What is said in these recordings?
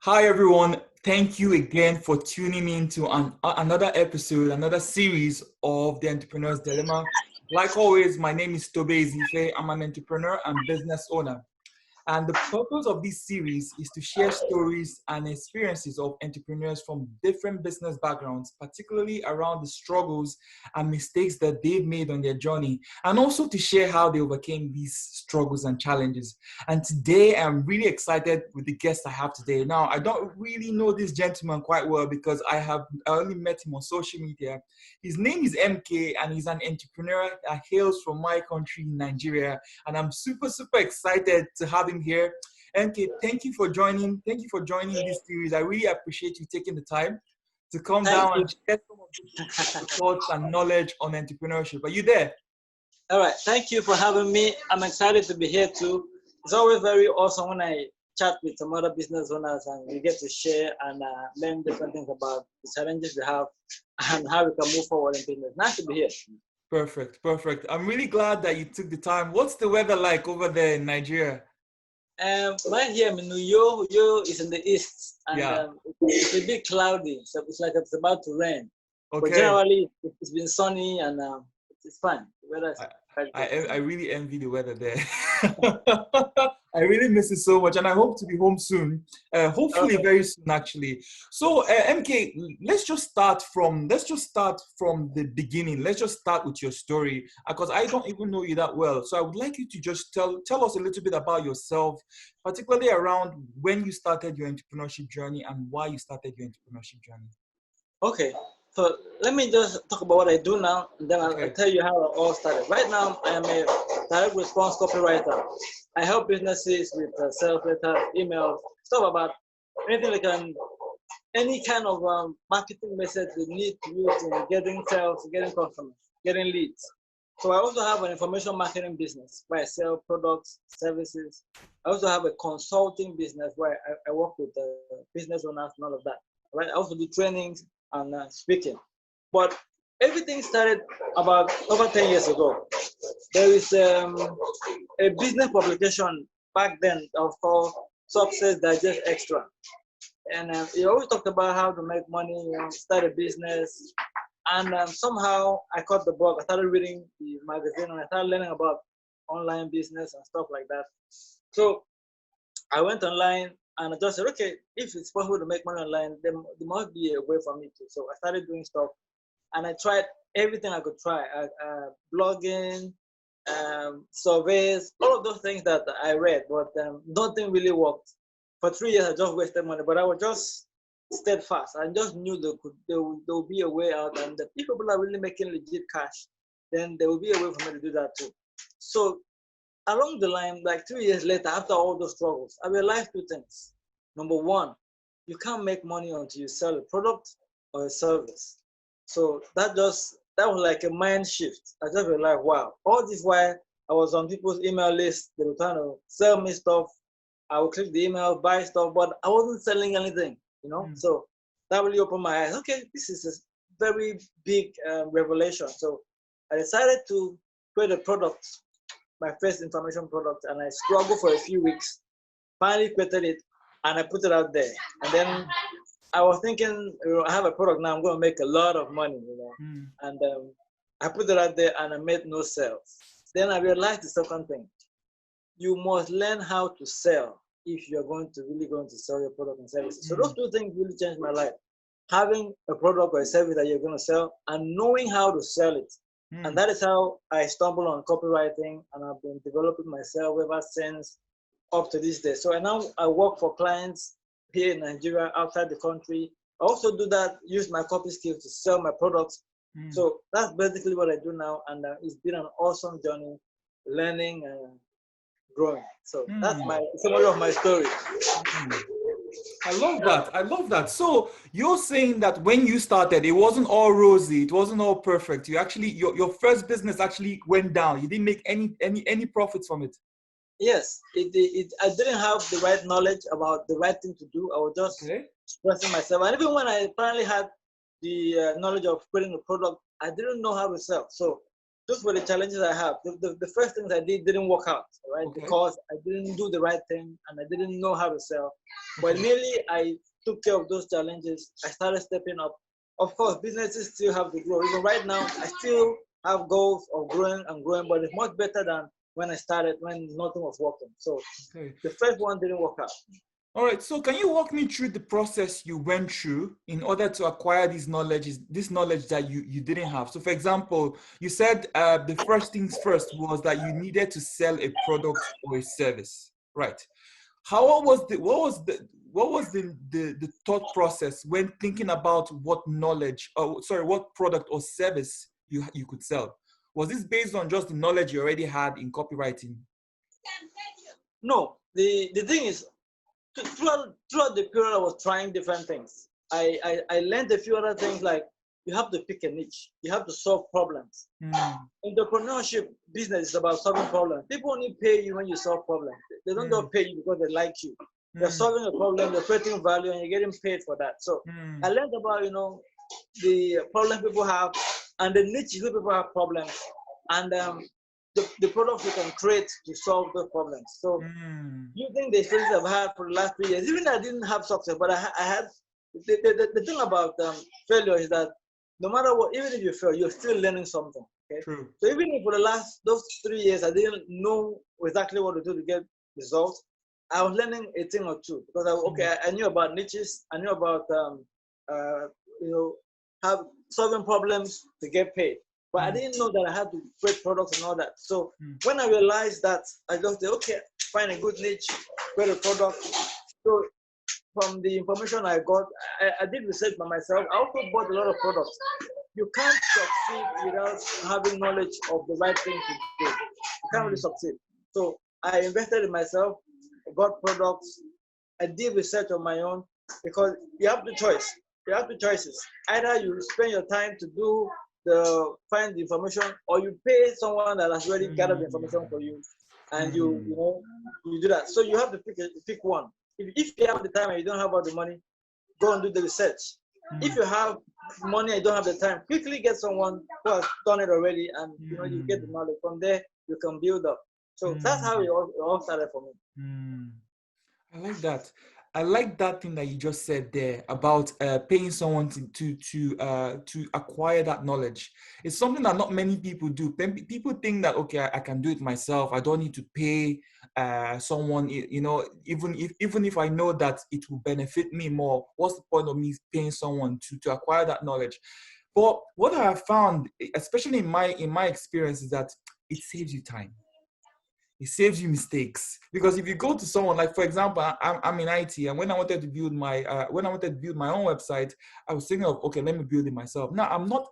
Hi, everyone. Thank you again for tuning in to another episode, another series of The Entrepreneur's Dilemma. Like always, my name is Tobe Ezeife. I'm an entrepreneur and business owner. And the purpose of this series is to share stories and experiences of entrepreneurs from different business backgrounds, particularly around the struggles and mistakes that they've made on their journey, and also to share how they overcame these struggles and challenges. And today, I'm really excited with the guest I have today. Now, I don't really know this gentleman quite well because I only met him on social media. His name is MK, and he's an entrepreneur that hails from my country, Nigeria. And I'm super, super excited to have him here. MK, thank you for joining. Thank you for joining this series. I really appreciate you taking the time to come Thank down you. and share some of your thoughts and knowledge on entrepreneurship. Are you there? All right. Thank you for having me. I'm excited to be here too. It's always very awesome when I chat with some other business owners and we get to share and learn different things about the challenges we have and how we can move forward in business. Nice to be here. Perfect, perfect. I'm really glad that you took the time. What's the weather like over there in Nigeria? Right here in New York, is in the east and Yeah. it's a bit cloudy. So it's like it's about to rain. But Okay. generally, it's been sunny and it's fun. The weather is I really envy the weather there. I really miss it so much, and I hope to be home soon. Hopefully, okay. very soon, actually. So, MK, let's just start from the beginning. Let's just start with your story, because I don't even know you that well. So, I would like you to just tell us a little bit about yourself, particularly around when you started your entrepreneurship journey and why you started your entrepreneurship journey. Okay, so let me just talk about what I do now, and then I'll Okay. tell you how it all started. Right now, I am a direct response copywriter. I help businesses with sales letter, emails, stuff about anything like any kind of marketing message they need to use in getting sales, getting customers, getting leads. So I also have an information marketing business where I sell products, services. I also have a consulting business where I work with business owners and all of that. Right? I also do trainings and speaking. But everything started about over 10 years ago. There is a business publication back then that was called Success Digest Extra. And he always talked about how to make money, start a business. And somehow I caught the bug. I started reading the magazine and I started learning about online business and stuff like that. So I went online and I just said, okay, if it's possible to make money online, then there must be a way for me to. So I started doing stuff and I tried everything I could try, blogging, surveys, all of those things that I read, but nothing really worked. For 3 years, I just wasted money, but I was just steadfast. I just knew there would be a way out, and that if people are really making legit cash, then there will be a way for me to do that too. So along the line, like 3 years later, after all those struggles, I realized two things. Number one, you can't make money until you sell a product or a service. So that was like a mind shift. I just realized, wow, all this while I was on people's email list, they were trying to sell me stuff. I would click the email, buy stuff, but I wasn't selling anything, So that really opened my eyes. Okay, this is a very big revelation. So I decided to create a product, my first information product, and I struggled for a few weeks. Finally created it, and I put it out there. And then I was thinking, I have a product now, I'm going to make a lot of money. And I put it out there, and I made no sales. Then I realized the second thing. You must learn how to sell if you're really going to sell your product and services. So those two things really changed my life. Having a product or a service that you're going to sell and knowing how to sell it. And that is how I stumbled on copywriting, and I've been developing myself ever since up to this day. So I work for clients here in Nigeria, outside the country. I also do that, use my copy skills to sell my products. So that's basically what I do now, and it's been an awesome journey, learning and growing. So that's my summary of my story. I love that. I love that. So you're saying that when you started, it wasn't all rosy, it wasn't all perfect. You actually your first business actually went down. You didn't make any profits from it. Yes, I didn't have the right knowledge about the right thing to do. I was just stressing myself. And even when I finally had the knowledge of creating a product, I didn't know how to sell. So those were the challenges I have. The first things I didn't work out, right? Okay. Because I didn't do the right thing and I didn't know how to sell. But Okay. immediately I took care of those challenges. I started stepping up. Of course, businesses still have to grow. Even right now, I still have goals of growing and growing, but it's much better than when I started, when nothing was working. So Okay. the first one didn't work out. All right. So can you walk me through the process you went through in order to acquire this knowledge that you didn't have? So for example, you said the first things first was that you needed to sell a product or a service, right? What was the thought process when thinking about what product or service you could sell? Was this based on just the knowledge you already had in copywriting? No, the thing is, throughout the period, I was trying different things. I learned a few other things like you have to pick a niche. You have to solve problems. Entrepreneurship business is about solving problems. People only pay you when you solve problems. They don't just pay you because they like you. You're solving a problem, you're creating value, and you're getting paid for that. So I learned about the problem people have and the niche where people have problems, and the products you can create to solve those problems. So using the experience I've had for the last 3 years, even though I didn't have success, but I had the thing about failure is that no matter what, even if you fail, you're still learning something. Okay. True. So even if for those 3 years I didn't know exactly what to do to get results, I was learning a thing or two because I knew about niches, I knew about have solving problems to get paid. But I didn't know that I had to create products and all that. So when I realized that, I just said, okay, find a good niche, create a product. So from the information I got, I did research by myself. I also bought a lot of products. You can't succeed without having knowledge of the right thing to do. You can't really succeed. So I invested in myself, I got products, I did research on my own because you have the choice. You have two choices. Either you spend your time to find the information, or you pay someone that has already gathered the information for you, and you do that. So you have to pick one. If you have the time and you don't have all the money, go and do the research. If you have money and you don't have the time, quickly get someone who has done it already, and you get the knowledge. From there, you can build up. So that's how it all started for me. I like that. I like that thing that you just said there about paying someone to acquire that knowledge. It's something that not many people do. People think that okay, I can do it myself. I don't need to pay someone. Even if I know that it will benefit me more, what's the point of me paying someone to acquire that knowledge? But what I have found, especially in my experience, is that it saves you time. It saves you mistakes, because if you go to someone like, for example, I'm in IT, and when I wanted to build my own website, I was thinking of, okay, let me build it myself. Now I'm not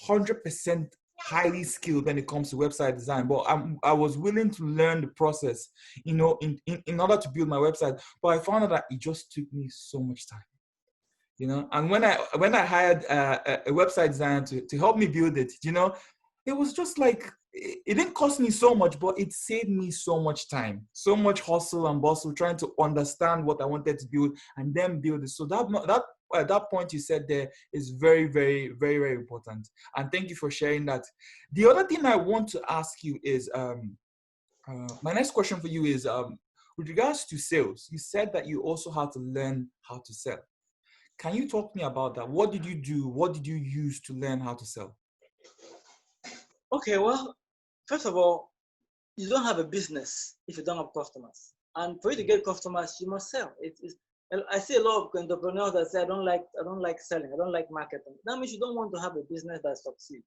100% highly skilled when it comes to website design, but I was willing to learn the process, in order to build my website. But I found out that it just took me so much time. And when I hired a website designer to help me build it, it was just like, it didn't cost me so much, but it saved me so much time, so much hustle and bustle trying to understand what I wanted to build and then build it. So that point you said there is very, very, very, very important. And thank you for sharing that. The other thing I want to ask you is, my next question for you is, with regards to sales, you said that you also had to learn how to sell. Can you talk to me about that? What did you do? What did you use to learn how to sell? Okay, well, first of all, you don't have a business if you don't have customers. And for you to get customers, you must sell. I see a lot of entrepreneurs that say, I don't like selling, I don't like marketing. That means you don't want to have a business that succeeds.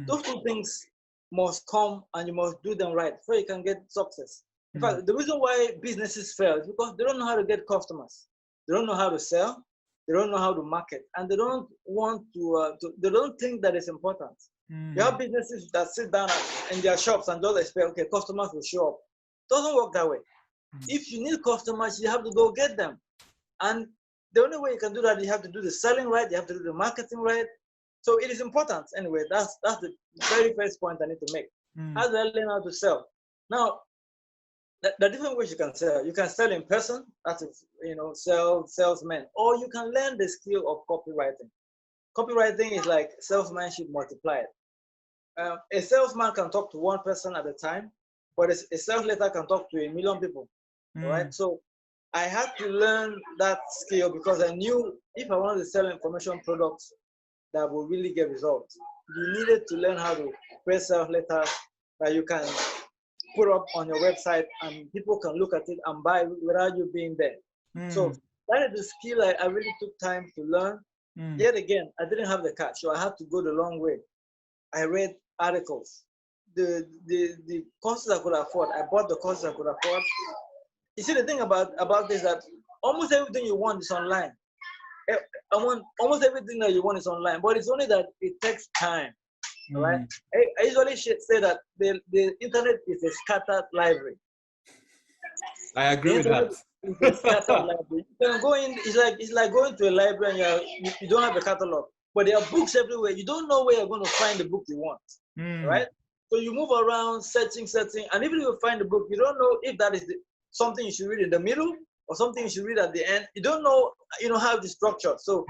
Those two things must come, and you must do them right before you can get success. In fact, the reason why businesses fail is because they don't know how to get customers. They don't know how to sell. They don't know how to market, and they don't want they don't think that it's important. You have businesses that sit down in their shops and just expect, okay, customers will show up. It doesn't work that way. If you need customers, you have to go get them. And the only way you can do that, you have to do the selling right, you have to do the marketing right. So it is important. Anyway, that's the very first point I need to make. How do I learn how to sell? Now, the different ways you can sell. You can sell in person, that's salesmen, or you can learn the skill of copywriting. Copywriting is like salesmanship multiplied. A salesman can talk to one person at a time, but a sales letter can talk to 1 million people. All right. So I had to learn that skill because I knew if I wanted to sell information products that will really get results, you needed to learn how to create sales letters that you can put up on your website and people can look at it and buy without you being there. So that is the skill I really took time to learn. Yet again, I didn't have the cash, so I had to go the long way. I read articles, the courses I could afford. I bought the courses I could afford. You see, the thing about this is that almost everything you want is online. Almost everything that you want is online, but it's only that it takes time. All right. I usually say that the internet is a scattered library. I agree with that. It's a scattered library. You can go in. It's like going to a library and you don't have a catalog, but there are books everywhere. You don't know where you're going to find the book you want. Right. So you move around, searching, and even if you find the book, you don't know if that is something you should read in the middle or something you should read at the end. You don't know, how it's structured. So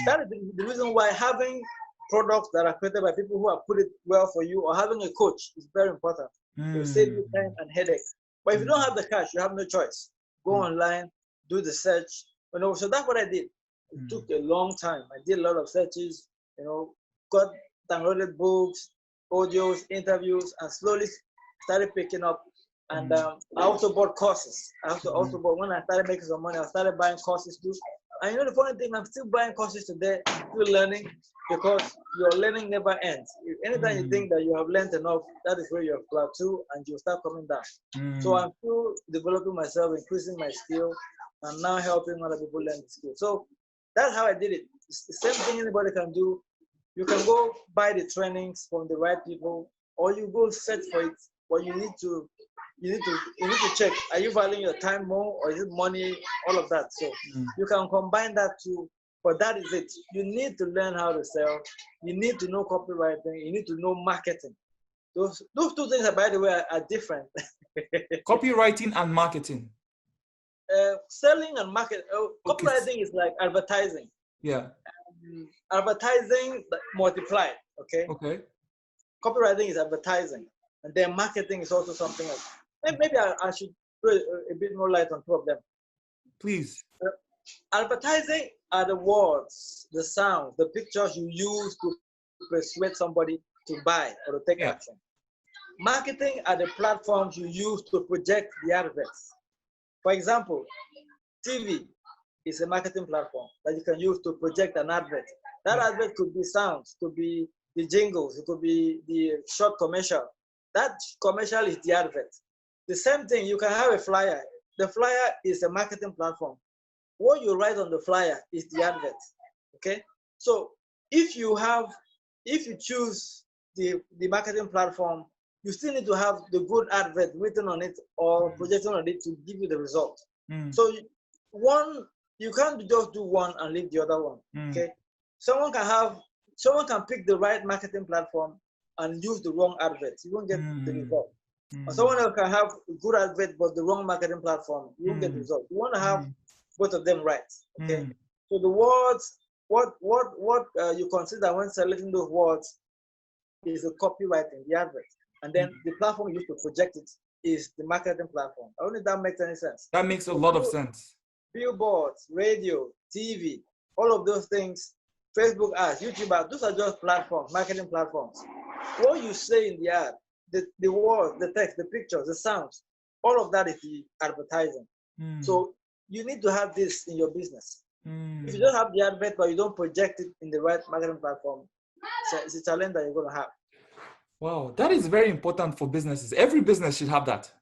that is the reason why having products that are created by people who have put it well for you, or having a coach is very important. It will save you time and headache. But if you don't have the cash, you have no choice. Go online, do the search. So that's what I did. It took a long time. I did a lot of searches, got downloaded books, audios, interviews, and slowly started picking up. And I also bought courses. I also bought, when I started making some money, I started buying courses too. And the funny thing, I'm still buying courses today, still learning, because your learning never ends. If anytime you think that you have learned enough, that is where you have plateau and you start coming down. So I'm still developing myself, increasing my skill, and now helping other people learn the skill. So that's how I did it. It's the same thing anybody can do. You can go buy the trainings from the right people, or you go search for it, but you need to check, are you valuing your time more, or is it money, all of that. So you can combine that too, but that is it. You need to learn how to sell. You need to know copywriting. You need to know marketing. Those two things, by the way, are different. Copywriting and marketing. Selling and marketing. Copywriting is like advertising. Yeah. Advertising multiplied. Okay. Copywriting is advertising, and then marketing is also something else. Maybe I should put a bit more light on top of them. Please. Advertising are the words, the sound, the pictures you use to persuade somebody to buy or to take action. Marketing are the platforms you use to project the adverts. For example, TV is a marketing platform that you can use to project an advert. That advert could be sounds, could be the jingles, it could be the short commercial. That commercial is the advert. The same thing, you can have a flyer. The flyer is a marketing platform. What you write on the flyer is the advert. Okay? So if you choose the marketing platform, you still need to have the good advert written on it or projected on it to give you the result. So you can't just do one and leave the other one. Okay? Someone can pick the right marketing platform and use the wrong advert. You won't get the result. Or someone else can have a good advert but the wrong marketing platform. You won't get the result. You want to have both of them right. Okay. So the words, what you consider when selecting those words is the copywriting, the advert, and then the platform you use to project it is the marketing platform. I don't know if that makes any sense. That makes a lot of sense. Billboards, radio, TV, all of those things, Facebook ads, YouTube ads, those are just platforms, marketing platforms. What you say in the ad, the words, the text, the pictures, the sounds, all of that is the advertising. So you need to have this in your business. If you don't have the advert but you don't project it in the right marketing platform, it's a challenge that you're going to have. Wow, that is very important for businesses. Every business should have that.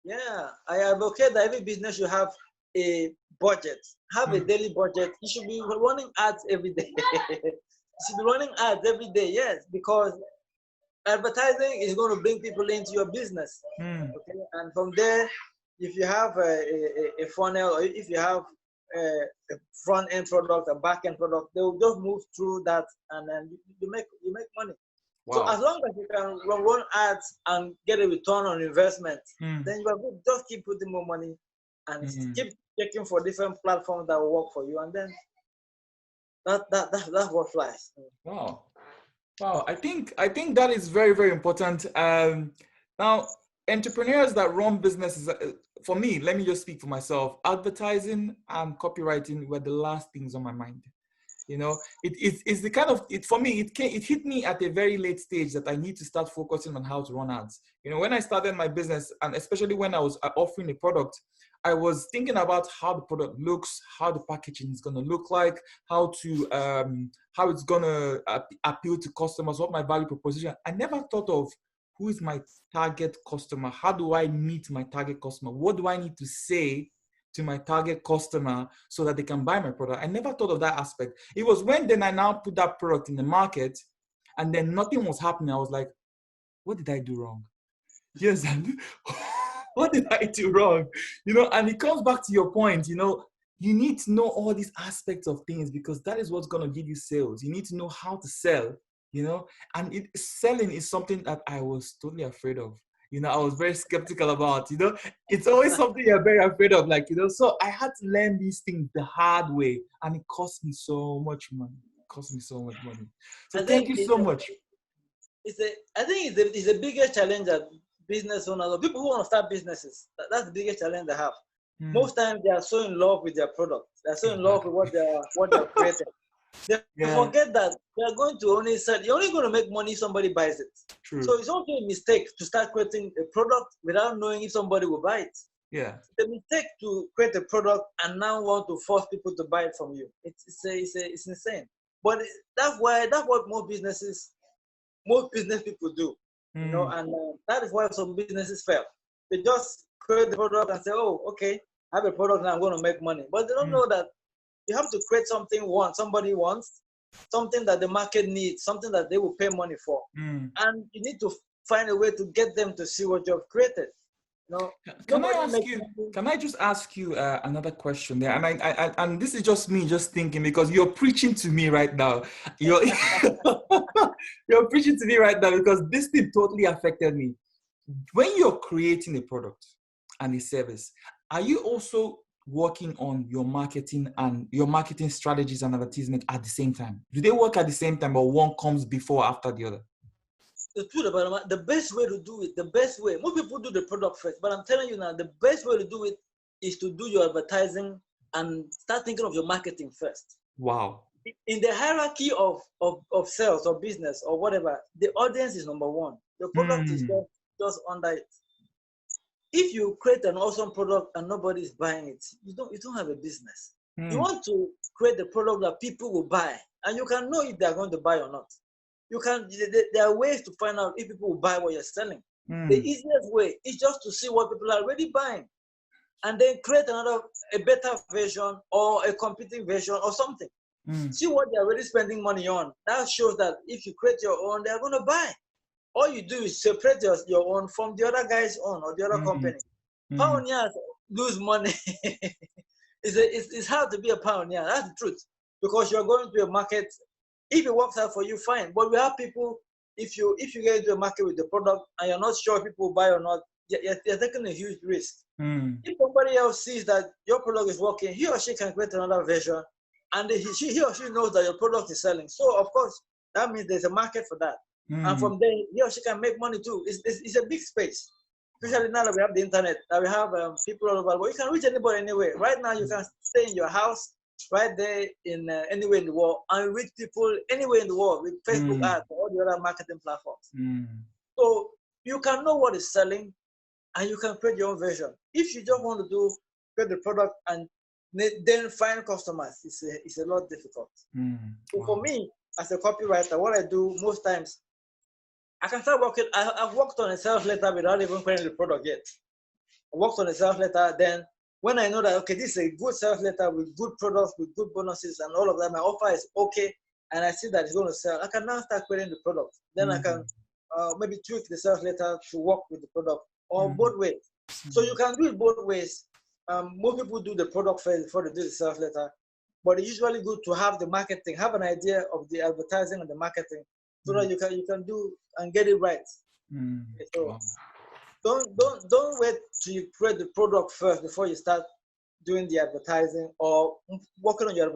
Yeah, I advocate that every business should have a budget, have a daily budget. You should be running ads every day. You should be running ads every day, yes, because advertising is going to bring people into your business. Okay? And from there, if you have a funnel, or if you have a front-end product, a back-end product, they will just move through that, and then you make money. Wow. So as long as you can run ads and get a return on investment, then you are good. Just keep putting more money and keep checking for different platforms that will work for you, and then that's what flies. Wow. Wow, I think that is very, very important. Now, entrepreneurs that run businesses, for me, let me just speak for myself. Advertising and copywriting were the last things on my mind. It's the kind of it for me. It hit me at a very late stage that I need to start focusing on how to run ads. When I started my business, and especially when I was offering a product, I was thinking about how the product looks, how the packaging is going to look like, how it's going to appeal to customers, what my value proposition. I never thought of who is my target customer. How do I meet my target customer? What do I need to say to my target customer so that they can buy my product? I never thought of that aspect. It was when then I now put that product in the market and then nothing was happening. I was like, what did I do wrong? Yes, what did I do wrong? And it comes back to your point, you need to know all these aspects of things because that is what's going to give you sales. You need to know how to sell, and selling is something that I was totally afraid of. I was very skeptical about, it's always something you're very afraid of, so I had to learn these things the hard way and it cost me so much money. So I thank think you so much. I think it's the biggest challenge that business owners or people who want to start businesses, that's the biggest challenge they have. Most times they are so in love with their product. They're so in love with what they're creating. They forget that they're going to only sell. You're only going to make money if somebody buys it. True. So it's also a mistake to start creating a product without knowing if somebody will buy it. Yeah. The mistake to create a product and now want to force people to buy it from you. It's insane. But that's what most business people do. And that is why some businesses fail. They just create the product and say, oh, okay, I have a product and I'm going to make money. But they don't know that you have to create something somebody wants, something that the market needs, something that they will pay money for. And you need to find a way to get them to see what you've created. Can I just ask you another question there? And and this is just me just thinking because you're preaching to me right now. You're you're preaching to me right now because this thing totally affected me. When you're creating a product and a service, are you also working on your marketing strategies and advertisement at the same time? Do they work at the same time or one comes before or after the other? The truth about it, the best way to do it, most people do the product first, but I'm telling you now, the best way to do it is to do your advertising and start thinking of your marketing first. Wow. In the hierarchy of sales or business or whatever, the audience is number one. The product is just under it. If you create an awesome product and nobody is buying it, you don't have a business. You want to create the product that people will buy, and you can know if they're going to buy or not. There are ways to find out if people will buy what you're selling. The easiest way is just to see what people are already buying and then create a better version or a competing version or something. See what they're already spending money on. That shows that if you create your own, they're going to buy. All you do is separate your own from the other guy's own or the other company. Pioneers lose money. It's hard to be a pioneer. That's the truth. Because you're going to a market. If it works out for you, fine. But we have people, if you get into a market with the product and you're not sure if people will buy or not, you're taking a huge risk. If somebody else sees that your product is working, he or she can create another version, and he or she knows that your product is selling. So, of course, that means there's a market for that. And from there, he or she can make money too. It's a big space. Especially now that we have the internet, that we have people all over. But you can reach anybody anywhere. Right now, you can stay in your house, right there in anywhere in the world, and reach people anywhere in the world with Facebook ads or all the other marketing platforms. So you can know what is selling, and you can create your own version. If you just want to create the product and then find customers, it's a lot difficult. So for me, as a copywriter, what I do most times, I can start working. I've worked on a sales letter without even creating the product yet. I worked on a sales letter. Then when I know that, okay, this is a good sales letter with good products, with good bonuses and all of that, my offer is okay, and I see that it's going to sell, I can now start creating the product. Then I can maybe tweak the sales letter to work with the product, or both ways. So you can do it both ways. Most people do the product first before they do the sales letter, but it's usually good to have the marketing, have an idea of the advertising and the marketing, so that you can do and get it right. So don't wait till you create the product first before you start doing the advertising or working on your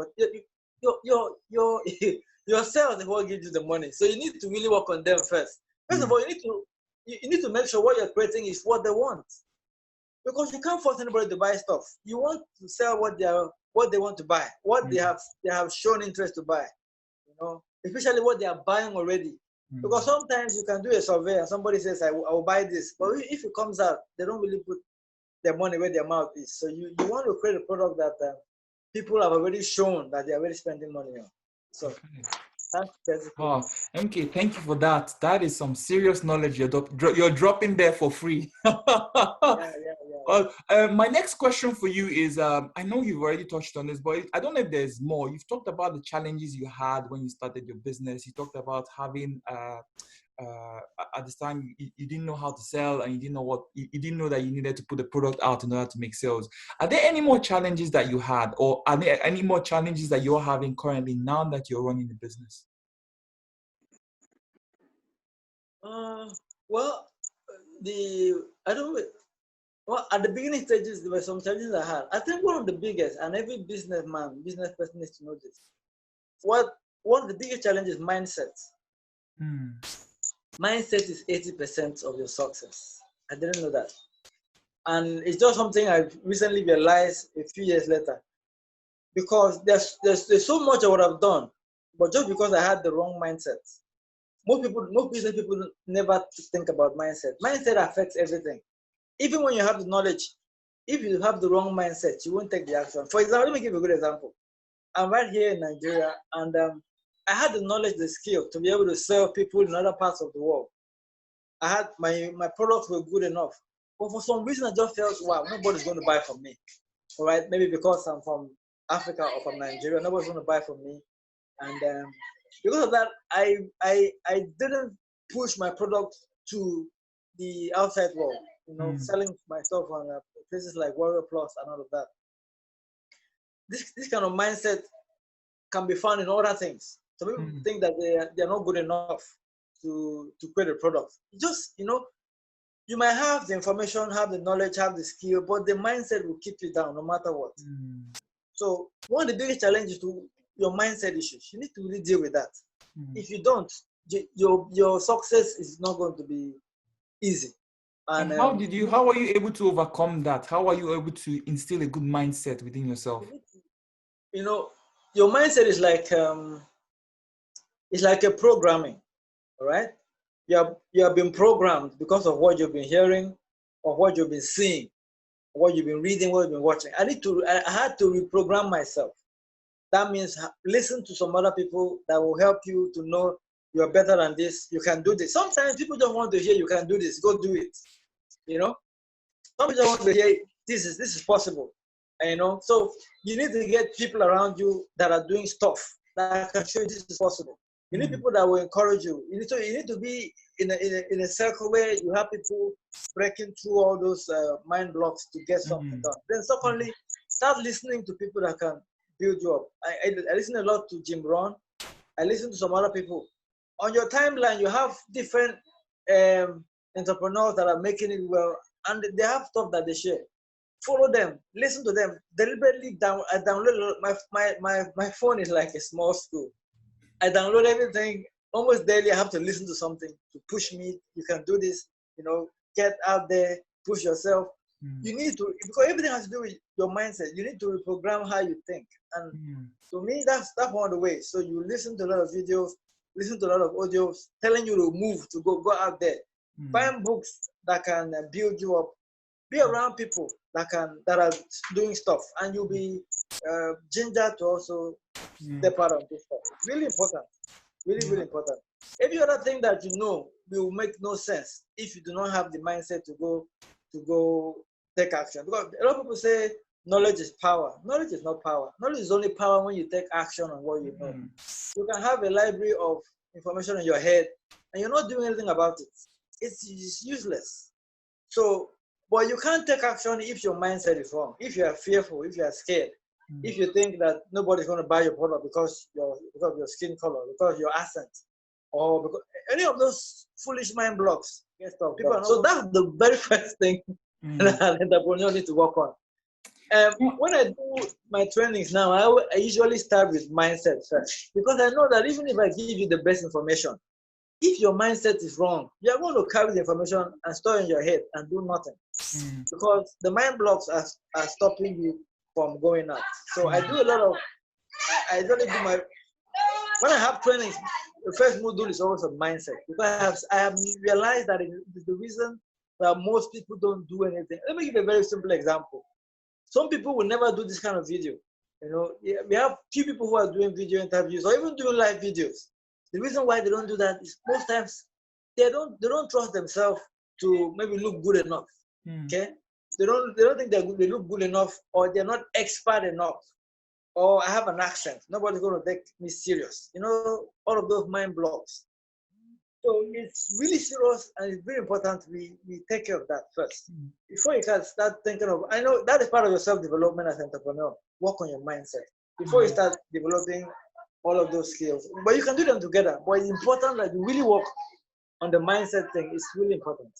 Your sales is what gives you the money. So you need to really work on them first. First of all, you need to make sure what you're creating is what they want. Because you can't force anybody to buy stuff. You want to sell what they want to buy, what they have shown interest to buy. You know, especially what they are buying already. Because sometimes you can do a survey and somebody says, I will buy this. But if it comes out, they don't really put their money where their mouth is. So you want to create a product that people have already shown that they are already spending money on. So that's basically. Wow, MK, thank you for that. That is some serious knowledge you're dropping there for free. Yeah. Well, my next question for you is, I know you've already touched on this, but I don't know if there's more. You've talked about the challenges you had when you started your business. You talked about having, at this time, you didn't know how to sell, and you didn't know that you needed to put the product out in order to make sales. Are there any more challenges that you had, or are there any more challenges that you're having currently now that you're running the business? Well, at the beginning stages, there were some challenges I had. I think one of the biggest, and every business person needs to know this. One of the biggest challenges is mindset. Mindset is 80% of your success. I didn't know that. And it's just something I've recently realized a few years later. Because there's so much I would have done, but just because I had the wrong mindset. Most business people never think about mindset. Mindset affects everything. Even when you have the knowledge, if you have the wrong mindset, you won't take the action. For example, let me give you a good example. I'm right here in Nigeria, and I had the knowledge, the skill to be able to serve people in other parts of the world. I had my products were good enough, but for some reason I just felt, wow, nobody's going to buy from me. All right, maybe because I'm from Africa or from Nigeria, nobody's going to buy from me, and because of that, I didn't push my product to the outside world. You know, selling my stuff on places like Warrior Plus and all of that. This kind of mindset can be found in other things. So people think that they're not good enough to create a product. Just, you might have the information, have the knowledge, have the skill, but the mindset will keep you down no matter what. So one of the biggest challenges to your mindset issues, you need to really deal with that. If you don't, your success is not going to be easy. And how are you able to overcome that? How are you able to instill a good mindset within yourself? Your mindset is like a programming, all right? You have been programmed because of what you've been hearing, or what you've been seeing, what you've been reading, what you've been watching. I had to reprogram myself. That means listen to some other people that will help you to know you're better than this. You can do this. Sometimes people don't want to hear you can do this. Go do it. Some people don't want to hear this is possible. So you need to get people around you that are doing stuff that can show you this is possible. You need people that will encourage you. You need to be in a circle where you have people breaking through all those mind blocks to get something done. Then secondly, start listening to people that can build you up. I listen a lot to Jim Rohn. I listen to some other people. On your timeline, you have different entrepreneurs that are making it well, and they have stuff that they share. Follow them, listen to them. Deliberately I download my phone is like a small school. I download everything almost daily. I have to listen to something to push me. You can do this. Get out there, push yourself. You need to, because everything has to do with your mindset. You need to reprogram how you think. And to me, that's one of the ways. So you listen to a lot of videos, listen to a lot of audios telling you to move, to go out there. Find books that can build you up. Be around people that are doing stuff, and you'll be ginger to also step out of this stuff. Really important. Really, really important. Every other thing that will make no sense if you do not have the mindset to go take action. Because a lot of people say knowledge is power. Knowledge is not power. Knowledge is only power when you take action on what you know. You can have a library of information in your head and you're not doing anything about it. It's useless. So, but you can't take action if your mindset is wrong. If you are fearful, if you are scared, if you think that nobody's going to buy your product because of your skin color, because of your accent, or because any of those foolish mind blocks. So that's the very first thing that entrepreneurs need to work on. When I do my trainings now, I usually start with mindset first because I know that even if I give you the best information, if your mindset is wrong, you are going to carry the information and store in your head and do nothing because the mind blocks are stopping you from going out. So I do a lot of, I usually do my, when I have trainings, the first module is always a mindset because I have realized that it is the reason that most people don't do anything. Let me give a very simple example. Some people will never do this kind of video. You know, we have few people who are doing video interviews or even doing live videos. The reason why they don't do that is most times they don't trust themselves to maybe look good enough. Okay, they don't think they look good enough, or they're not expert enough, or I have an accent. Nobody's going to take me serious. You know, all of those mind blocks. So it's really serious, and it's very important we take care of that first before you can start thinking of. I know that is part of your self-development as an entrepreneur. Work on your mindset before you start developing all of those skills. But you can do them together. But it's important that you really work on the mindset thing. It's really important.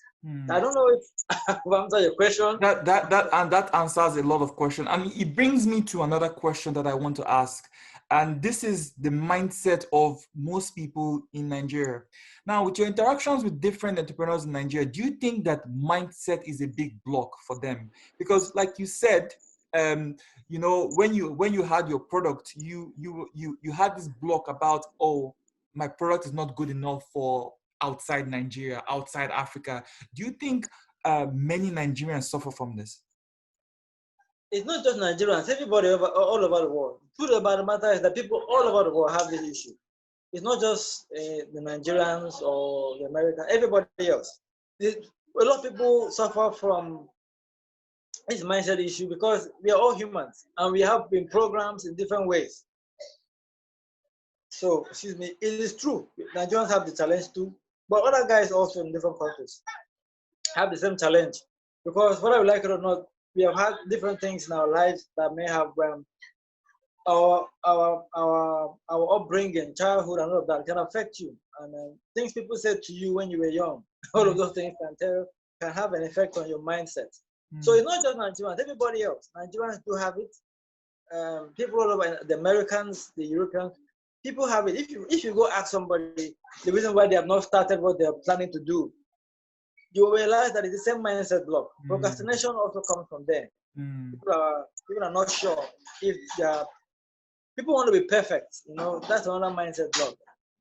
I don't know if I've answered your question. That answers a lot of questions. I mean, it brings me to another question that I want to ask. And this is the mindset of most people in Nigeria. Now, with your interactions with different entrepreneurs in Nigeria, do you think that mindset is a big block for them? Because, like you said, you know, when you had your product, you had this block about, oh, my product is not good enough for outside Nigeria, outside Africa. Do you think many Nigerians suffer from this? It's not just Nigerians, everybody all over the world. The truth about the matter is that people all over the world have this issue. It's not just the Nigerians or the Americans, everybody else. A lot of people suffer from this mindset issue because we are all humans and we have been programmed in different ways. So, excuse me, it is true. Nigerians have the challenge too, but other guys also in different countries have the same challenge because whether we like it or not, we have had different things in our lives that may have our upbringing, childhood, and all of that can affect you. And things people said to you when you were young, all of those things can have an effect on your mindset. So it's not just Nigerians, everybody else. Nigerians do have it. People all over, the Americans, the Europeans, people have it. If you go ask somebody the reason why they have not started what they are planning to do, you will realize that it's the same mindset block. Procrastination also comes from there. People are not sure if they are. People want to be perfect. You know, that's another mindset block.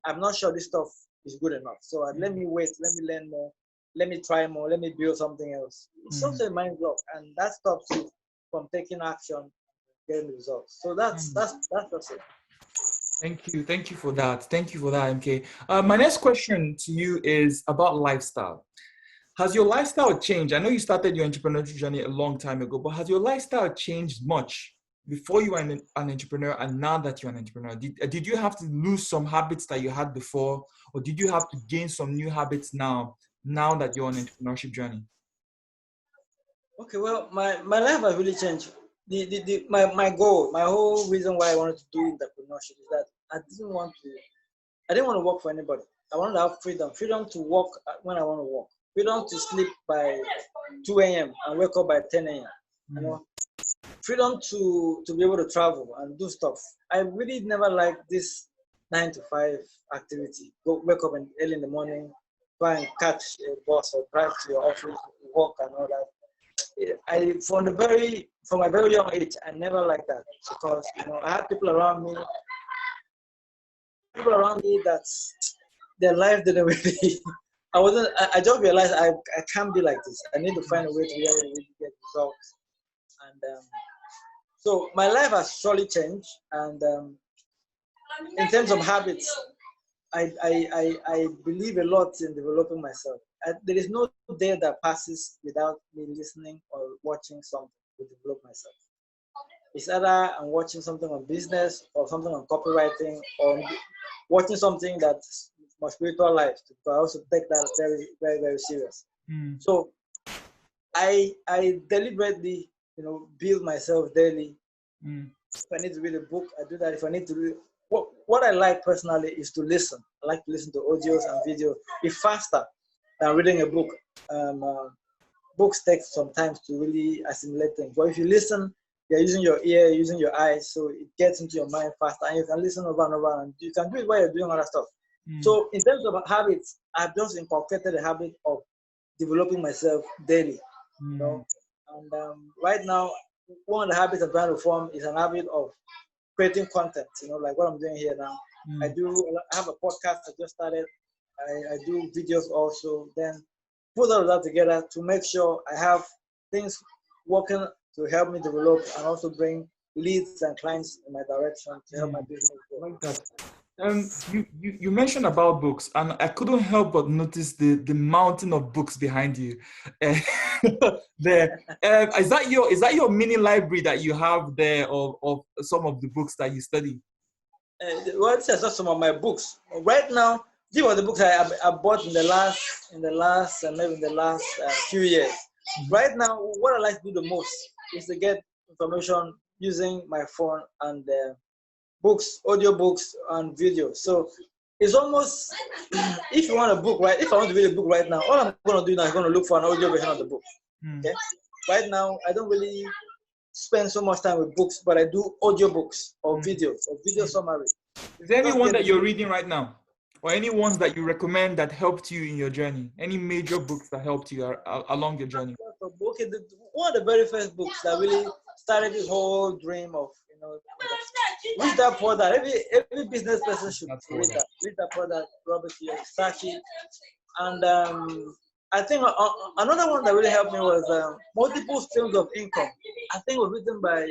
I'm not sure this stuff is good enough. So let me wait. Let me learn more. Let me try more. Let me build something else. It's also a mind block, and that stops you from taking action, getting results. So that's it. Thank you for that. Thank you for that, MK. My next question to you is about lifestyle. Has your lifestyle changed? I know you started your entrepreneurial journey a long time ago, but has your lifestyle changed much before you were an entrepreneur and now that you're an entrepreneur? Did you have to lose some habits that you had before, or did you have to gain some new habits now that you're on an entrepreneurship journey? Okay, well, my life has really changed. My goal, my whole reason why I wanted to do entrepreneurship is that I didn't want to work for anybody. I wanted to have freedom to work when I want to work, freedom to sleep by 2 a.m. and wake up by 10 a.m. You know, freedom to be able to travel and do stuff. I really never liked this 9 to 5 activity. Wake up early in the morning, try and catch a bus or drive to your office, work and all that. From my very young age, I never liked that because I had people around me that their life didn't really. I just realized I can't be like this. I need to find a way to really get results. And so my life has surely changed. And in terms of habits, I believe a lot in developing myself. There is no day that passes without me listening or watching something to develop myself. It's either I'm watching something on business or something on copywriting or watching something that's my spiritual life. But I also take that very, very, very serious. So I deliberately, build myself daily. If I need to read a book, I do that. If I need to read, what I like personally is to listen. I like to listen to audios and videos. It's faster than reading a book. Books take some time to really assimilate things. But if you listen, you're using your ear, using your eyes, so it gets into your mind faster, and you can listen over and over, and you can do it while you're doing other stuff. So in terms of habits, I've just inculcated the habit of developing myself daily, you know. And right now, one of the habits I'm trying to form is an habit of creating content, you know, like what I'm doing here now. I have a podcast I just started. I do videos also. Then put all of that together to make sure I have things working to help me develop and also bring leads and clients in my direction to help my business grow. Like that. You mentioned about books, and I couldn't help but notice the mountain of books behind you. There, is that your mini library that you have there of some of the books that you study? Well, these are just some of my books. Right now, these were the books I bought in the last maybe in the last few years. Right now, what I like to do the most is to get information using my phone and books, audio books, and videos. So it's almost, if you want a book, right? If I want to read a book right now, all I'm going to do now is going to look for an audio version of the book. Okay. Right now, I don't really spend so much time with books, but I do audio books or videos or video summary. Is there anyone that you're reading right now, or any ones that you recommend that helped you in your journey? Any major books that helped you along your journey? Okay, one of the very first books that really started this whole dream of, you know, Read That Poor Dad. Every business person should read that. Read That Poor Dad, Robert Kiyosaki. And I think another one that really helped me was Multiple Streams of Income. I think it was written by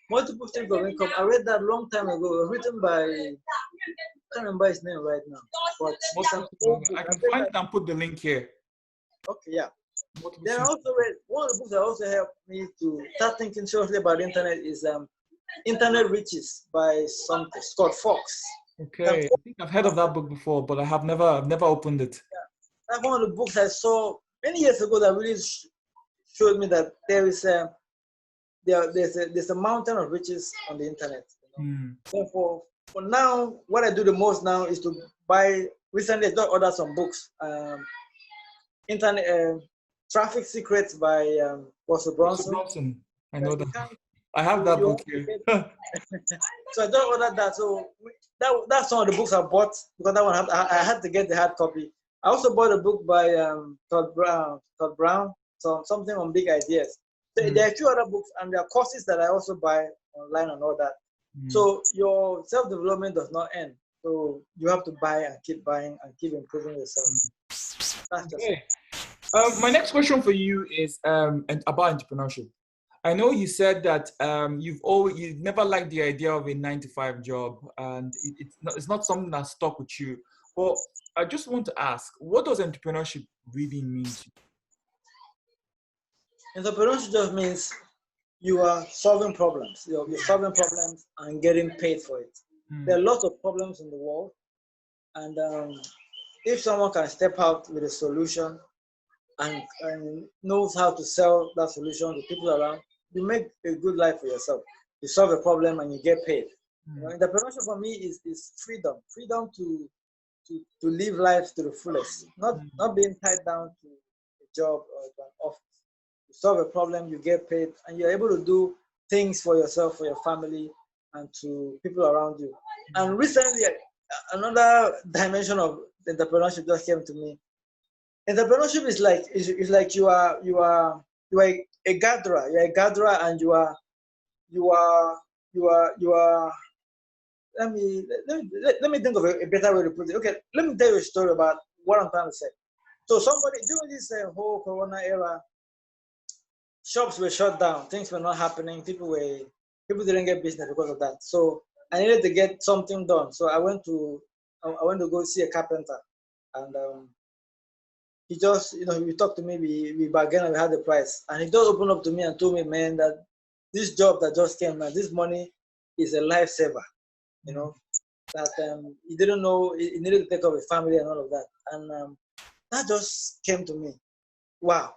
Multiple Streams of Income. I read that a long time ago. It was written by, I can't remember his name right now. But I can find it and put the link here. Okay, yeah. Then I also read one of the books that also helped me to start thinking seriously about the internet is Internet Riches by Scott Fox. Okay, I think I've heard of that book before, but I've never opened it. Yeah. That's one of the books I saw many years ago that really showed me that there's a mountain of riches on the internet. You know? So for now, what I do the most now is to buy. Recently, I just ordered some books. Traffic Secrets by Russell Brunson. I know that. I have that book here. So I just ordered that. So that's some of the books I bought because that one I had to get the hard copy. I also bought a book by Todd Brown, something on big ideas. So there are a few other books, and there are courses that I also buy online and all that. So your self-development does not end. So you have to buy and keep buying and keep improving yourself. That's just it. My next question for you is about entrepreneurship. I know you said that you've never liked the idea of a 9-to-5 job, and it's not something that stuck with you. But I just want to ask, what does entrepreneurship really mean to you? Entrepreneurship just means you are solving problems. You're solving problems and getting paid for it. There are lots of problems in the world, and if someone can step out with a solution and knows how to sell that solution to people around, you make a good life for yourself. You solve a problem and you get paid. You know, entrepreneurship for me is freedom to live life to the fullest, not being tied down to a job or to an office. You solve a problem, you get paid, and you're able to do things for yourself, for your family, and to people around you. And recently, another dimension of entrepreneurship just came to me. Entrepreneurship is like you are a gatherer. You're a gatherer, and you are. Let me think of a better way to put it. Okay, let me tell you a story about what I'm trying to say. So somebody during this whole Corona era, shops were shut down. Things were not happening. People didn't get business because of that. So I needed to get something done. So I went to go see a carpenter, and he just, he talked to me, we bargained and we had the price. And he just opened up to me and told me, man, that this job that just came, man, this money is a lifesaver, that he didn't know, he needed to take care of his family and all of that. And that just came to me. Wow.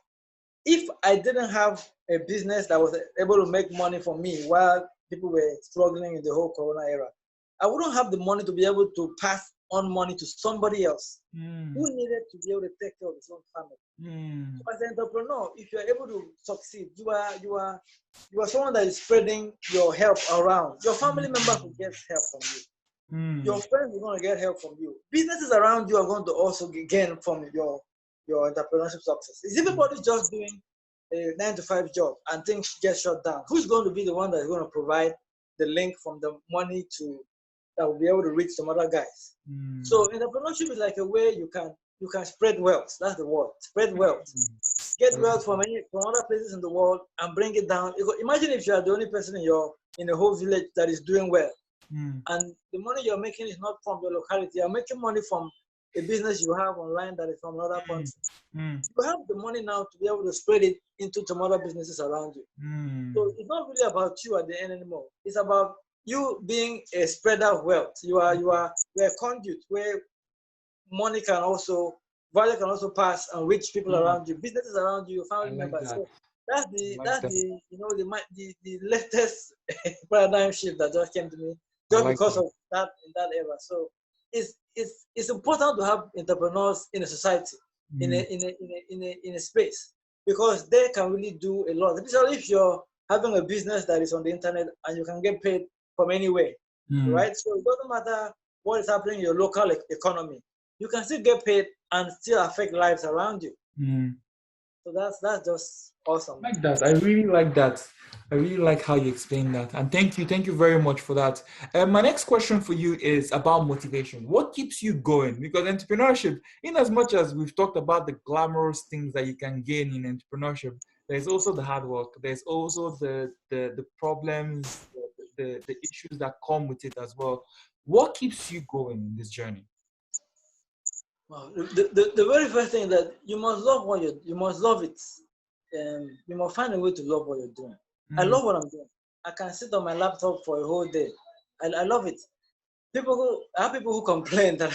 If I didn't have a business that was able to make money for me while people were struggling in the whole Corona era, I wouldn't have the money to be able to pass on money to somebody else who needed to be able to take care of his own family. So as an entrepreneur, if you are able to succeed, you are someone that is spreading your help around. Your family members will get help from you. Your friends are going to get help from you. Businesses around you are going to also gain from your entrepreneurship success. Is everybody just doing a 9-to-5 job and things get shut down? Who's going to be the one that is going to provide the link from the money to that will be able to reach some other guys? So entrepreneurship is like a way you can spread wealth. That's the word. Spread wealth. Get wealth from other places in the world and bring it down. Imagine if you are the only person in the whole village that is doing well. And the money you're making is not from your locality. You're making money from a business you have online that is from another country. You have the money now to be able to spread it into some other businesses around you. So it's not really about you at the end anymore. It's about you being a spreader of wealth. You are a conduit where value can also pass and reach people around you, businesses around you, family members. So that's the latest paradigm shift that just came to me just because of that in that era. So it's important to have entrepreneurs in a society, in a space, because they can really do a lot. Especially if you're having a business that is on the internet and you can get paid from anywhere, right? So it doesn't matter what is happening in your local economy. You can still get paid and still affect lives around you. So that's just awesome. I like that. I really like that. I really like how you explain that. And thank you very much for that. My next question for you is about motivation. What keeps you going? Because entrepreneurship, in as much as we've talked about the glamorous things that you can gain in entrepreneurship, there's also the hard work. There's also the problems, the issues that come with it as well. What keeps you going in this journey? Well, the very first thing that you must love you must love it. You must find a way to love what you're doing. I love what I'm doing. I can sit on my laptop for a whole day. I love it. I have people who complain that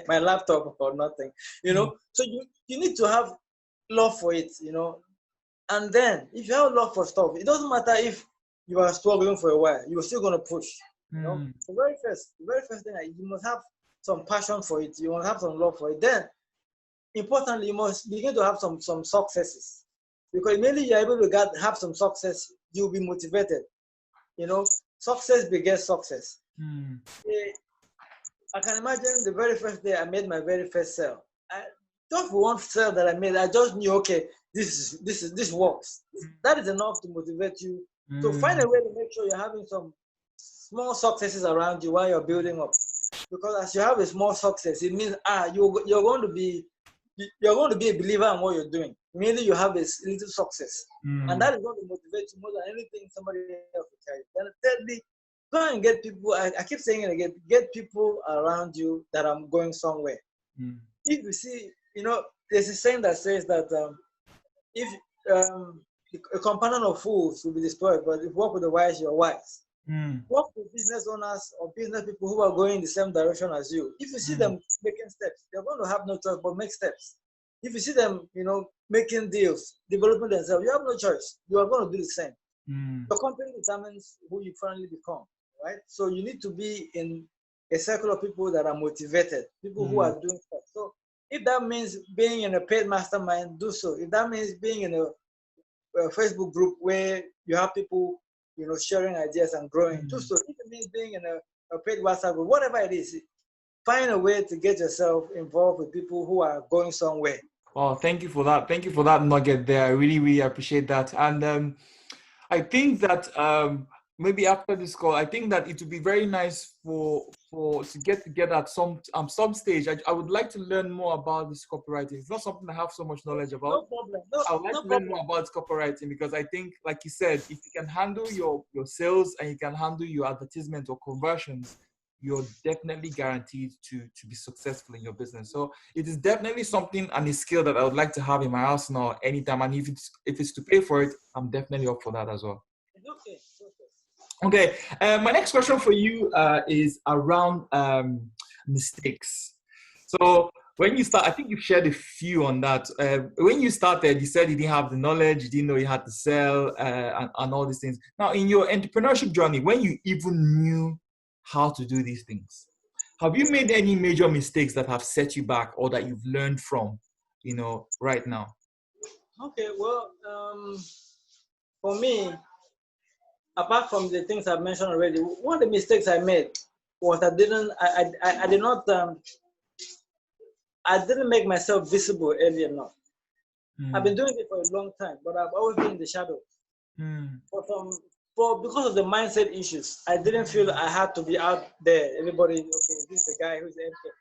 my laptop or nothing, So you need to have love for it, And then if you have love for stuff, it doesn't matter if you are struggling for a while, you're still gonna push. The very first thing you must have some passion for it. You must have some love for it. Then, importantly, you must begin to have some successes. Because immediately you're able to have some success, you'll be motivated. Success begets success. I can imagine the very first day I made my very first sale. Just one sale that I made, I just knew, okay, this works. That is enough to motivate you. So find a way to make sure you're having some small successes around you while you're building up. Because as you have a small success, it means you're going to be a believer in what you're doing. Immediately you have a little success, and that is going to motivate you more than anything somebody else will tell you. Then thirdly, try and get people. I keep saying it again. Get people around you that are going somewhere. If you see, there's a saying that says that if a companion of fools will be destroyed, but if you walk with the wise, you're wise. Work with business owners or business people who are going in the same direction as you. If you see them making steps, they're going to have no choice but make steps. If you see them, making deals, developing themselves, you have no choice. You are going to do the same. Your company determines who you finally become, right? So you need to be in a circle of people that are motivated, people who are doing stuff. So if that means being in a paid mastermind, do so. If that means being in a Facebook group where you have people sharing ideas and growing. So if it means being in a paid WhatsApp group, whatever it is, find a way to get yourself involved with people who are going somewhere. Oh, thank you for that. Thank you for that nugget there. I really, really appreciate that. And I think that maybe after this call, I think that it would be very nice to get together at some stage. I would like to learn more about this copywriting. It's not something I have so much knowledge about. No problem. I would like to learn more about copywriting because I think, like you said, if you can handle your sales and you can handle your advertisement or conversions, you're definitely guaranteed to be successful in your business. So it is definitely something and a skill that I would like to have in my arsenal anytime. And if it's to pay for it, I'm definitely up for that as well. Okay. My next question for you is around mistakes. So when you start, I think you've shared a few on that. When you started, you said you didn't have the knowledge, you didn't know you had to sell and all these things. Now, in your entrepreneurship journey, when you even knew how to do these things, Have you made any major mistakes that have set you back or that you've learned from, right now? Okay, well, for me, apart from the things I've mentioned already, one of the mistakes I made was I didn't make myself visible early enough. I've been doing it for a long time, but I've always been in the shadow. Because of the mindset issues, I didn't feel I had to be out there. Everybody, okay, this is the guy who's MK.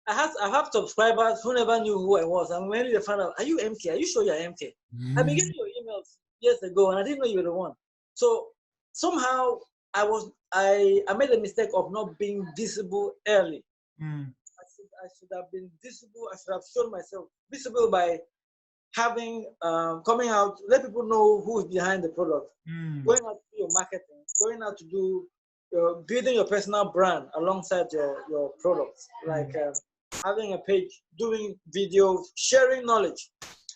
I have subscribers who never knew who I was. And when they found out, are you MK? Are you sure you're MK? I've been getting your emails years ago, and I didn't know you were the one. So somehow I made a mistake of not being visible early. I should have been visible. I should have shown myself visible by having coming out, let people know who's behind the product, going out to do your marketing, going out to do building your personal brand alongside your products, like having a page, doing videos, sharing knowledge.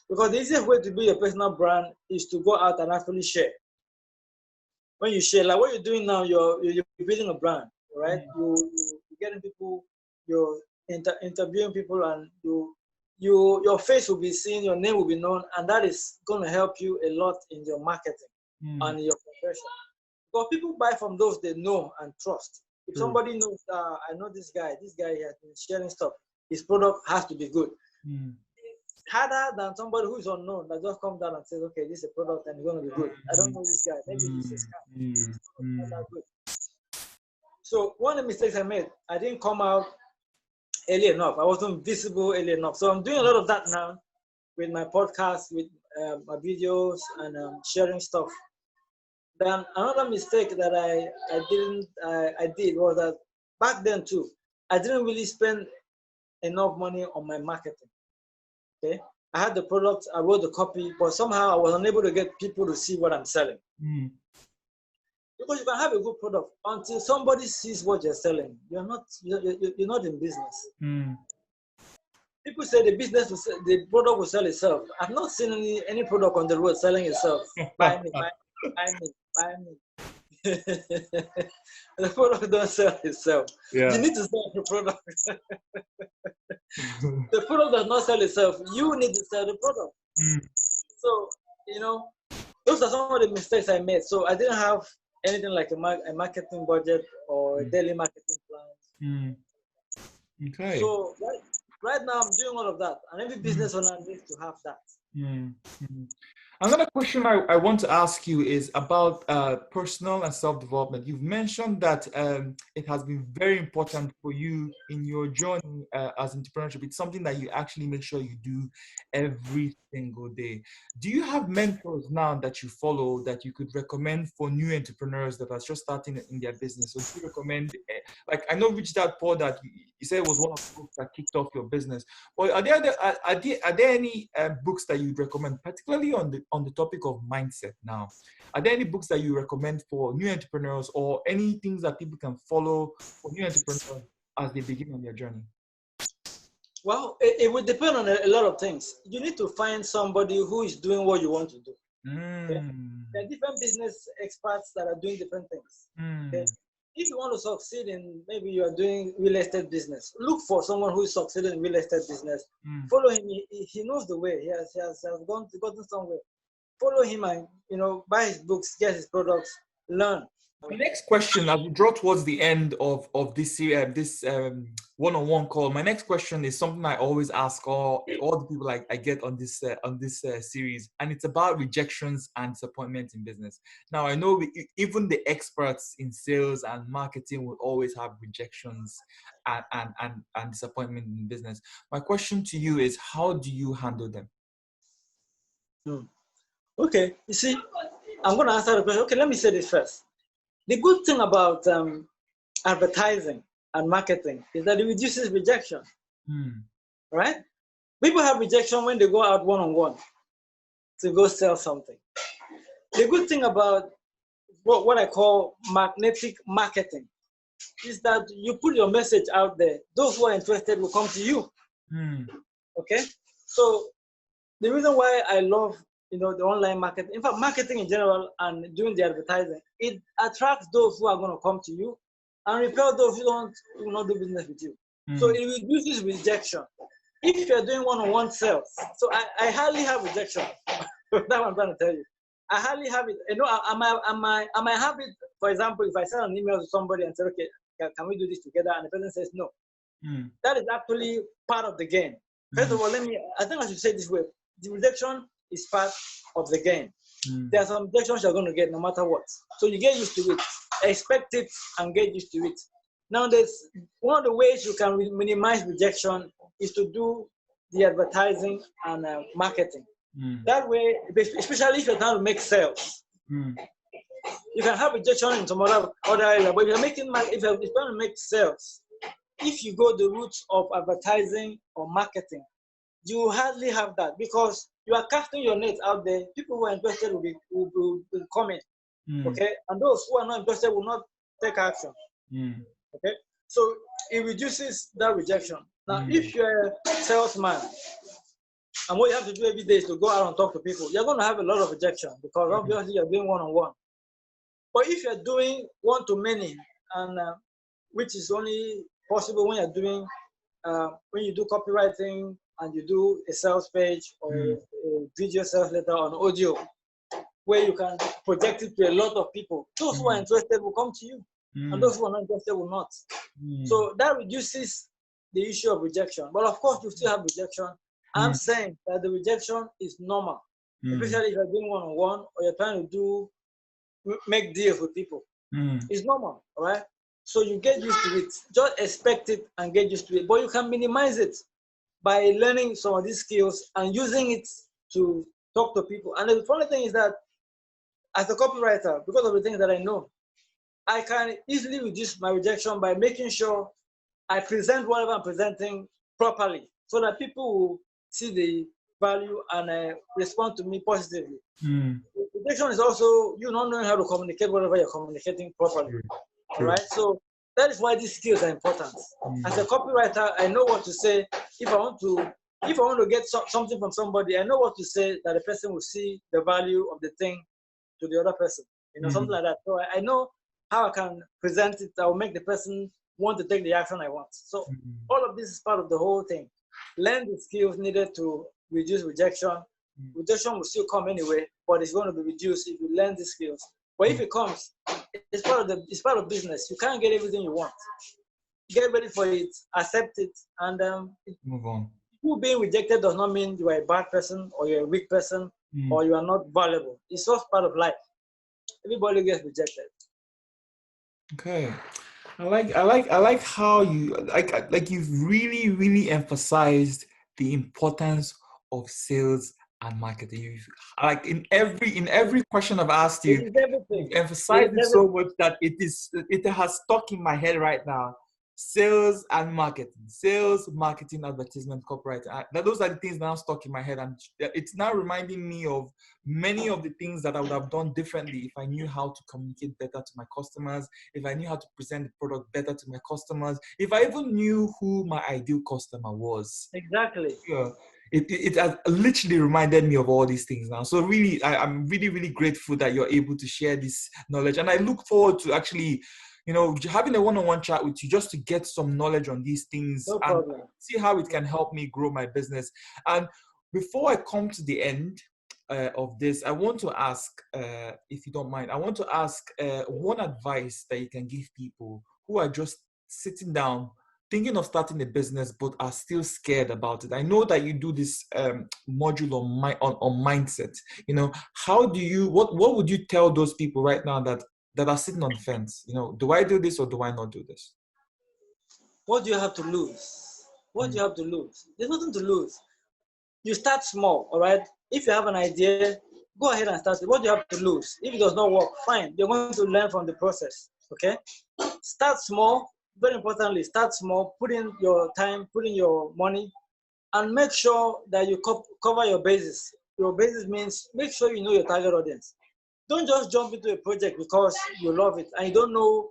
Because the easiest way to build your personal brand is to go out and actually share. When you share, like what you're doing now, you're building a brand, right? You're getting people, you're interviewing people, and your face will be seen, your name will be known, and that is going to help you a lot in your marketing and in your profession. Because people buy from those they know and trust. If somebody knows, I know this guy has been sharing stuff, his product has to be good. It's harder than somebody who is unknown that just comes down and says, okay, this is a product and it's going to be good. I don't know this guy, maybe he's a scam. It's not that good. So one of the mistakes I made, I didn't come out early enough. I wasn't visible early enough. So I'm doing a lot of that now with my podcast, with my videos, and sharing stuff. Then another mistake that I did was that back then too, I didn't really spend enough money on my marketing. Okay, I had the product, I wrote the copy, but somehow I was unable to get people to see what I'm selling. Because you can have a good product until somebody sees what you're selling. You're not in business. People say the product will sell itself. I've not seen any product on the road selling itself. Buy me, buy me, buy me, buy me. The product don't sell itself. Yeah. You need to sell the product. The product does not sell itself. You need to sell the product. So, those are some of the mistakes I made. So I didn't have anything like a marketing budget or a daily marketing plan. Okay. So right now I'm doing all of that, and every business owner needs to have that. Another question I want to ask you is about personal and self-development. You've mentioned that it has been very important for you in your journey as entrepreneurship. It's something that you actually make sure you do every single day. Do you have mentors now that you follow that you could recommend for new entrepreneurs that are just starting in their business? So do you recommend, like I know Rich Dad Poor Dad, you said it was one of the books that kicked off your business. But are there any books that you'd recommend, particularly on the topic of mindset now? Are there any books that you recommend for new entrepreneurs or any things that people can follow for new entrepreneurs as they begin on their journey? Well, it would depend on a lot of things. You need to find somebody who is doing what you want to do. Okay? There are different business experts that are doing different things. Okay? If you want to succeed in, maybe you are doing real estate business, look for someone who is succeeding in real estate business. Follow him. He knows the way. He has gotten somewhere. Follow him and buy his books, get his products, learn. My next question, as we draw towards the end of this one-on-one call, my next question is something I always ask all the people I get on this series, and it's about rejections and disappointment in business. Now, I know even the experts in sales and marketing will always have rejections and disappointment in business. My question to you is, how do you handle them? Okay, you see, I'm going to answer the question. Okay, let me say this first. The good thing about advertising and marketing is that it reduces rejection, right? People have rejection when they go out one-on-one to go sell something. The good thing about what I call magnetic marketing is that you put your message out there. Those who are interested will come to you, okay? So the reason why I love the online marketing, in fact, marketing in general and doing the advertising, it attracts those who are going to come to you and repel those who will not do business with you. So it reduces rejection. If you're doing one-on-one sales, so I hardly have rejection. That's what I'm trying to tell you. I hardly have it. You know, I might have it. For example, if I send an email to somebody and say, okay, can we do this together? And the person says no. That is actually part of the game. First of all, I think I should say this way. The rejection is part of the game. There are some rejections you're going to get no matter what. So you get used to it, expect it, and get used to it. Now, there's one of the ways you can minimize rejection is to do the advertising and marketing. That way, especially if you're trying to make sales, you can have rejection in some other area. But if you're trying to make sales, if you go the route of advertising or marketing, you hardly have that because you are casting your net out there. People who are interested will comment, okay? And those who are not interested will not take action, okay? So it reduces that rejection. Now, if you're a salesman, and what you have to do every day is to go out and talk to people, you're going to have a lot of rejection because obviously you're doing one-on-one. But if you're doing one-to-many, and which is only possible when you're doing, when you do copywriting and you do a sales page or a video sales letter on audio, where you can project it to a lot of people. Those who are interested will come to you, and those who are not interested will not. So that reduces the issue of rejection. But of course, you still have rejection. I'm saying that the rejection is normal, especially if you're doing one-on-one or you're trying to make deals with people. It's normal, all right? So you get used to it. Just expect it and get used to it. But you can minimize it by learning some of these skills and using it to talk to people. And the funny thing is that as a copywriter, because of the things that I know, I can easily reduce my rejection by making sure I present whatever I'm presenting properly so that people will see the value and respond to me positively. Rejection is also you not knowing how to communicate whatever you're communicating properly. All right, so that is why these skills are important. As a copywriter, I know what to say. If I want to get something from somebody, I know what to say that the person will see the value of the thing to the other person. You know, something like that. So I know how I can present it. I will make the person want to take the action I want. So all of this is part of the whole thing. Learn the skills needed to reduce rejection. Rejection will still come anyway, but it's going to be reduced if you learn the skills. But if it comes, it's part of business. You can't get everything you want. Get ready for it, accept it, and move on. You being rejected does not mean you are a bad person or you're a weak person or you are not valuable. It's just part of life. Everybody gets rejected. Okay. I like how you like you've really emphasized the importance of sales and marketing. You've, like in every question I've asked you, you've emphasized it so much that it has stuck in my head right now. Sales and marketing, advertisement, copywriting. Those are the things now stuck in my head, and it's now reminding me of many of the things that I would have done differently if I knew how to communicate better to my customers, if I knew how to present the product better to my customers, if I even knew who my ideal customer was. Exactly. Yeah. It has literally reminded me of all these things now. So really, I'm really grateful that you're able to share this knowledge, and I look forward to actually, having a one-on-one chat with you just to get some knowledge on these things and see how it can help me grow my business. And before I come to the end of this, I want to ask, if you don't mind, one advice that you can give people who are just sitting down, thinking of starting a business, but are still scared about it. I know that you do this module on mindset. What would you tell those people right now that are sitting on the fence? Do I do this or do I not do this? What do you have to lose? What do you have to lose? There's nothing to lose. You start small, all right? If you have an idea, go ahead and start it. What do you have to lose? If it does not work, fine. You're going to learn from the process, okay? Start small. Very importantly, start small. Put in your time, put in your money, and make sure that you cover your bases. Your bases means make sure you know your target audience. Don't just jump into a project because you love it and you don't know,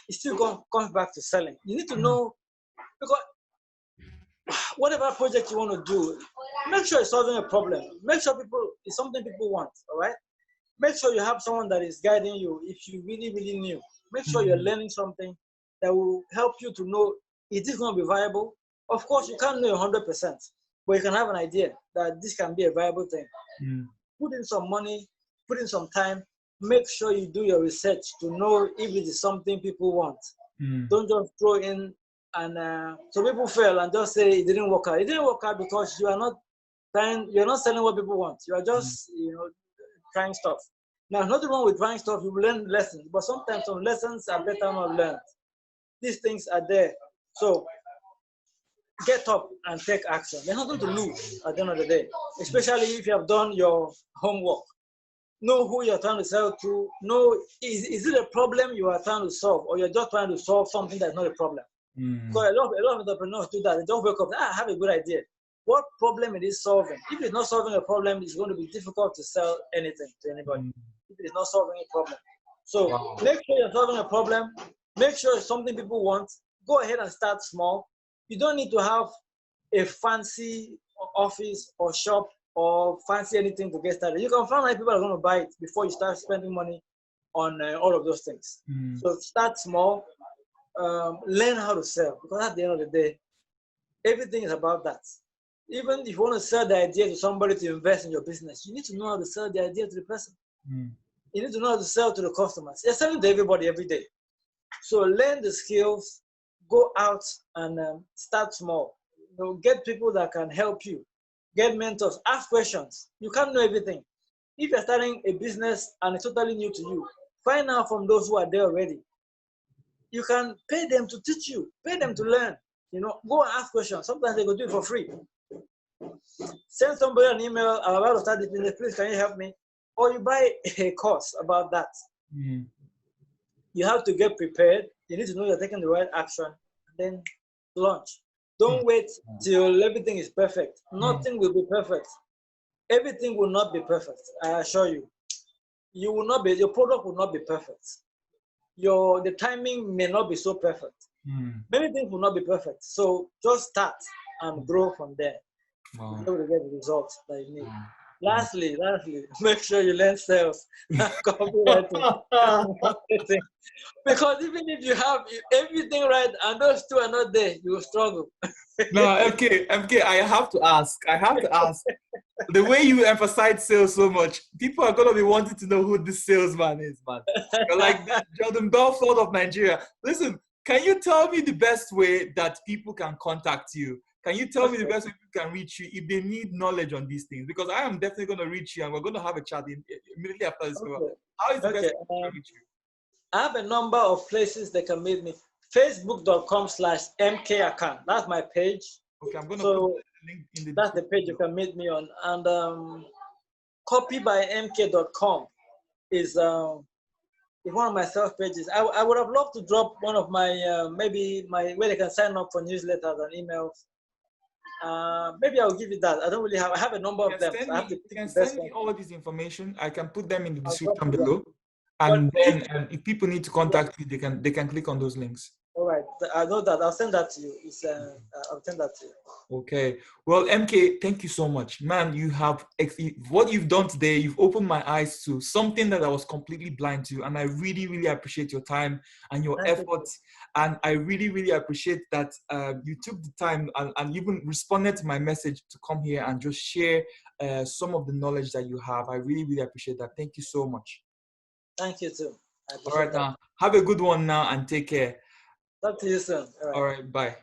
it still comes back to selling. You need to know, because whatever project you want to do, make sure it's solving a problem. Make sure it's something people want, all right? Make sure you have someone that is guiding you if you really new. Make sure you're learning something that will help you to know, is this going to be viable? Of course, you can't know 100%, but you can have an idea that this can be a viable thing. Put in some money, put in some time, make sure you do your research to know if it is something people want. Don't just throw in and so people fail and just say it didn't work out. It didn't work out because you are not you're not selling what people want. You are just trying stuff. Now, nothing wrong with trying stuff. You will learn lessons, but sometimes some lessons are better not learned. These things are there. So get up and take action. There's nothing to lose at the end of the day, especially if you have done your homework. Know who you're trying to sell to. Know, is it a problem you are trying to solve, or you're just trying to solve something that's not a problem? Because a lot of entrepreneurs do that. They just wake up, I have a good idea. What problem it is solving? If it's not solving a problem, it's going to be difficult to sell anything to anybody. If it's not solving a problem. So make sure you're solving a problem. Make sure it's something people want. Go ahead and start small. You don't need to have a fancy office or shop or fancy anything to get started. You can find out people are going to buy it before you start spending money on all of those things. So start small. Learn how to sell, because at the end of the day, everything is about that. Even if you want to sell the idea to somebody to invest in your business, you need to know how to sell the idea to the person. You need to know how to sell to the customers. You're selling to everybody every day. So learn the skills, go out and start small. Get people that can help you. Get mentors, ask questions. You can't know everything. If you're starting a business and it's totally new to you, find out from those who are there already. You can pay them to teach you, pay them to learn. Go and ask questions. Sometimes they go do it for free. Send somebody an email, I'm about to start this business, please can you help me? Or you buy a course about that. You have to get prepared. You need to know you're taking the right action, and then launch. Don't wait till everything is perfect. Nothing will be perfect. Everything will not be perfect, I assure you. Your product will not be perfect. The timing may not be so perfect. Many things will not be perfect. So just start and grow from there. You'll be able to get the results that you need. Lastly, make sure you learn sales and copywriting. Because even if you have everything right and those two are not there, you will struggle. No, MK, I have to ask. The way you emphasize sales so much, people are going to be wanting to know who this salesman is, man. You're like the Jordan Belfort of Nigeria. Listen, can you tell me the best way that people can contact you? Can you tell me the best way people can reach you if they need knowledge on these things? Because I am definitely going to reach you and we're going to have a chat immediately after this. How is the best way to reach you? I have a number of places they can meet me. Facebook.com/MK account. That's my page. Okay, I'm going to put the link in the That's the page you can meet me on. And copybymk.com is one of my sales pages. I would have loved to drop one of my where they can sign up for newsletters and emails. Maybe I'll give you that. I have a number of them. So you can send me all of this information. I can put them in the description below. And then if people need to contact you, they can click on those links. All right. I know that. I'll send that to you. I'll send that to you. Okay. Well, MK, thank you so much. Man, what you've done today, you've opened my eyes to something that I was completely blind to. And I really, really appreciate your time and your efforts. And I really, really appreciate that you took the time and even responded to my message to come here and just share some of the knowledge that you have. I really, really appreciate that. Thank you so much. Thank you too. All right, now have a good one now and take care. Talk to you soon. All right, bye.